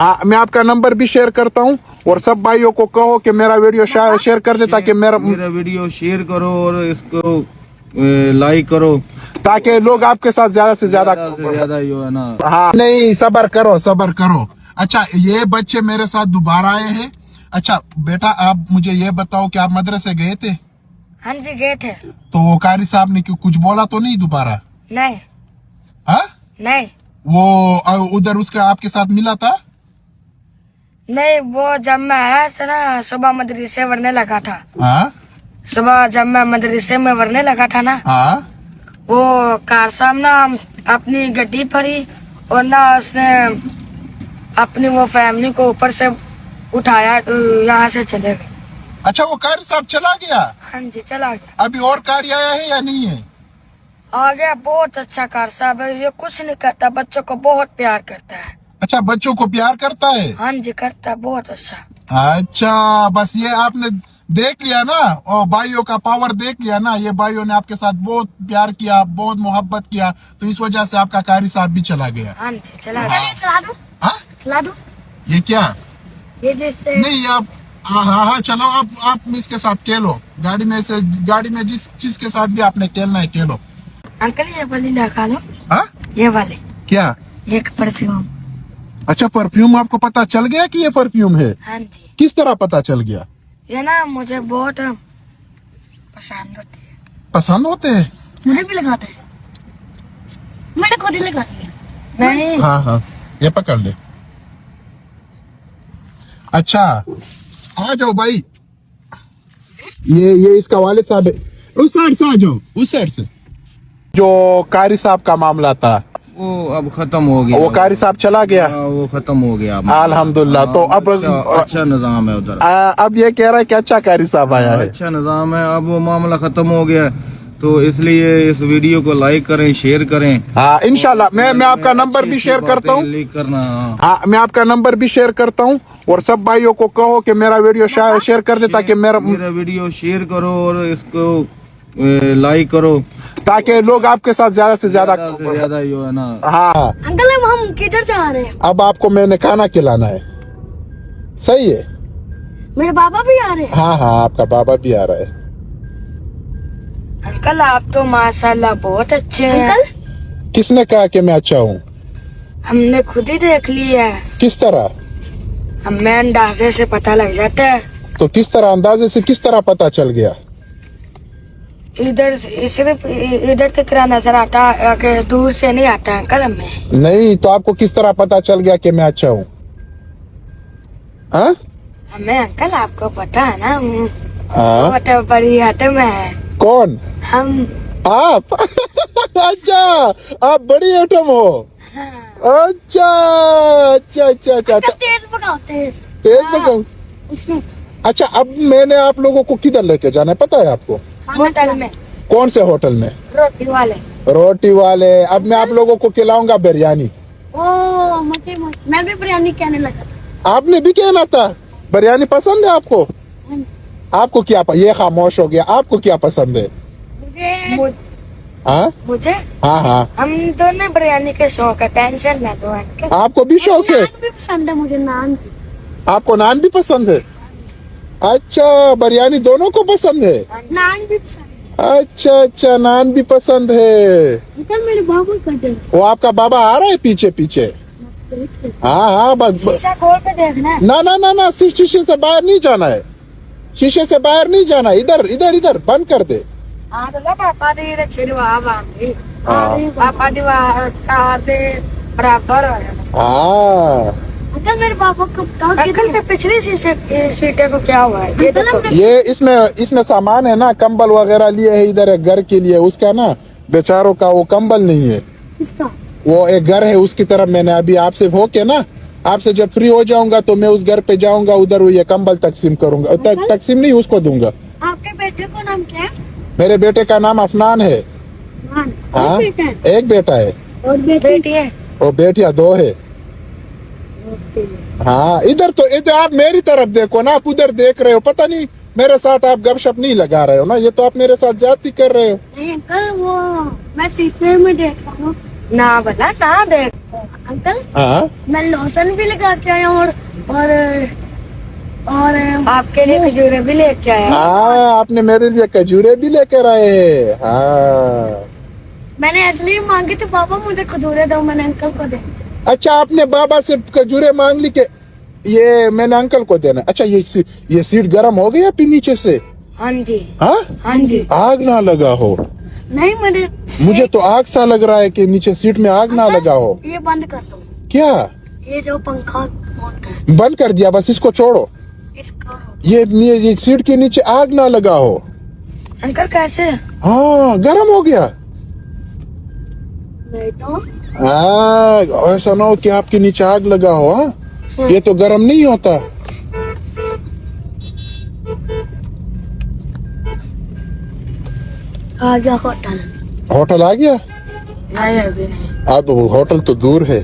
हाँ, मैं आपका नंबर भी शेयर करता हूँ और सब भाइयों को कहो कि मेरा वीडियो शेयर कर दे ताकि मेरा वीडियो शेयर करो और इसको लाइक करो ताकि लोग आपके साथ ज्यादा से ज्यादा जो है ना। हाँ नहीं, सबर करो सबर करो। अच्छा, ये बच्चे मेरे साथ दोबारा आए हैं। अच्छा बेटा, आप मुझे ये बताओ कि आप मदरसे गए थे? हाँ जी गए थे। तो कारी साहब ने कुछ बोला तो नहीं दोबारा? नहीं। हाँ नहीं। वो उधर उसका आपके साथ मिला था? नहीं, वो जब मैं आया था ना सुबह मदरसे वरने लगा था। हाँ सुबह जब मैं मदरसे में वरने लगा था ना, हाँ वो कार साहब ना अपनी गड्डी भरी और ना उसने अपनी वो फैमिली को ऊपर से उठाया, यहाँ से चले गए। अच्छा, वो कारी साहब चला गया? हाँ जी चला गया। अभी और कारी आया है या नहीं है? आ गया। बहुत अच्छा कार साहब है, ये कुछ नहीं करता, बच्चों को बहुत प्यार करता है। अच्छा, बच्चों को प्यार करता है? हाँ जी करता है, बहुत अच्छा। अच्छा, बस ये आपने देख लिया ना, और भाइयों का पावर देख लिया ना। ये भाइयों ने आपके साथ बहुत प्यार किया, बहुत मोहब्बत किया, तो इस वजह से आपका कारी साहब भी चला गया। हाँ जी चला गया। चला दो। हाँ? चला दो। ये क्या? ये जैसे नहीं, आप हाँ चलो, आप इसके साथ खेलो गाड़ी में से, गाड़ी में जिस चीज के साथ भी आपने खेलना है खेलो। अंकल ये वाली लगा लो। हाँ? ये वाले। क्या? एक परफ्यूम। अच्छा, परफ्यूम आपको पता चल गया कि ये परफ्यूम है? हाँ जी। किस तरह पता चल गया? ये ना मुझे बहुत पसंद होती है। पसंद होते हैं? मुझे भी लगाते हैं, मैंने खुद ही लगाती है। नहीं। हाँ हाँ, ये पकड़ ले। अच्छा, आ जाओ भाई, ये इसका वालिद साहब है। उस साइड से आ जाओ, उस साइड से। जो कारी साहब का मामला था वो अब खत्म हो गया। वो कारी साहब चला गया? वो खत्म हो गया अल्हम्दुलिल्लाह। तो अब अच्छा निजाम है उधर। अब ये कह रहा है कि अच्छा कारी साहब आया है। अच्छा निजाम है, अब वो मामला खत्म हो गया, तो इसलिए इस वीडियो को लाइक करें, शेयर करें। हाँ इंशाल्लाह, मैं आपका नंबर भी शेयर करता हूँ। लाइक करना। हाँ, मैं आपका नंबर भी शेयर करता हूँ और सब भाइयों को कहो कि मेरा वीडियो शेयर कर दे ताकि मेरा वीडियो शेयर करो और इसको लाइक करो ताकि लोग आपके साथ ज्यादा से ज्यादा जो है ना। हाँ, अंकल हम किधर जा रहे हैं? अब आपको मैंने खाना खिलाना है। सही है? मेरे बाबा भी आ रहे हैं। हाँ हाँ, आपका बाबा भी आ रहा है। अंकल आप तो माशाल्लाह बहुत अच्छे हैं। अंकल किसने कहा कि मैं अच्छा हूँ? हमने खुद ही देख लिया है। किस तरह? हमें अंदाजे से पता लग जाता है। तो किस तरह, अंदाजे से किस तरह पता चल गया? इधर सिर्फ इधर तक नजर आता है कि दूर से नहीं आता अंकल हमें। नहीं, तो आपको किस तरह पता चल गया कि मैं अच्छा हूँ? हाँ? हमें अंकल आपको पता है ना, हाँ? बहुत बड़ी हट में है। कौन? हम। आप? अच्छा, आप बड़ी एटम हो। अच्छा अच्छा अच्छा अच्छा। तेज भगाओ, तेज भगाओ। अच्छा, अब मैंने आप लोगों को किधर लेके जाना है पता है आपको? होटल में। कौन से होटल में? रोटी वाले। रोटी वाले। अब मैं आप लोगों को खिलाऊंगा बिरयानी। ओ मैं भी बिरयानी कहने लगा था। आपने भी कहना था? बिरयानी पसंद है आपको? आपको क्या ये खामोश हो गया, आपको क्या पसंद है? मुझे हाँ हाँ, हम दोनों बिरयानी के शौक है, टेंशन ना लो अंकल। आपको भी शौक है? नान भी पसंद है मुझे, नान भी। आपको नान भी पसंद है? अच्छा, बिरयानी दोनों को पसंद है? नान भी पसंद है। अच्छा अच्छा, नान भी पसंद है। अंकल मेरे बाबू का वो आपका बाबा आ रहा है पीछे पीछे? हाँ हाँ, बस शीशा खोल के देखना है। ना ना ना ना, शीशे से बाहर नहीं जाना है, शीशे से बाहर नहीं जाना। इधर इधर इधर बंद कर दे। पापा दे छिड़वा बांधी। हाँ। पापा दीवार का दे बराबर है। हाँ, अंकल मेरे पापा को अंकल के पिछली सीटे को क्या हुआ है? ये देखो। ये इसमें सामान है ना, कंबल वगैरह लिए है इधर एक घर के लिए, उसका ना बेचारों का वो कंबल नहीं है। किसका? वो एक घर है उसकी तरफ। मैंने अभी आपसे हो के ना, आपसे जब फ्री हो जाऊंगा तो मैं उस घर पे जाऊंगा, उधर ये कंबल तकसीम करूंगा। तकसीम नहीं, उसको दूंगा। आपके बेटे को नाम क्या है? मेरे बेटे का नाम अफनान है। हाँ, एक बेटा है। और बेटी है? और बेटियां 2 है। हाँ, इधर आप मेरी तरफ देखो ना, आप उधर देख रहे हो। पता नहीं मेरे साथ आप गपशप नहीं लगा रहे हो ना, ये तो आप मेरे साथ ज्यादती कर रहे हो। नहीं अंकल, वो मैं शीशे में देख रहा हूँ ना, भला ना देख। अंकल हाँ मैं लोशन भी लगा के आया हूँ और आपके लिए खजूरें भी लेके आया। हाँ, आपने मेरे लिए खजूरे भी लेकर आए। हाँ मैंने इसलिए मांगी थी पापा मुझे खजूरें दो, मैंने अंकल को दे। अच्छा, आपने बाबा से खजूरे मांग ली के ये मैंने अंकल को देना। अच्छा, ये सीट गर्म हो गया आपके नीचे से? हाँ जी। हाँ हाँ जी। आग ना लगा हो? नहीं मुझे तो आग सा लग रहा है कि नीचे सीट में आग ना लगा हो। ये बंद कर दो, क्या ये जो पंखा होता है बंद कर दिया? बस इसको छोड़ो। इसको ये सीट के नीचे आग ना लगा हो। अंकल कैसे? हाँ गर्म हो गया। नहीं तो हाँ ऐसा ना हो कि आपके नीचे आग लगा हो। हाँ ये तो गर्म नहीं होता। आ गया होटल। होटल आ गया? नहीं अभी नहीं। अब होटल तो दूर है।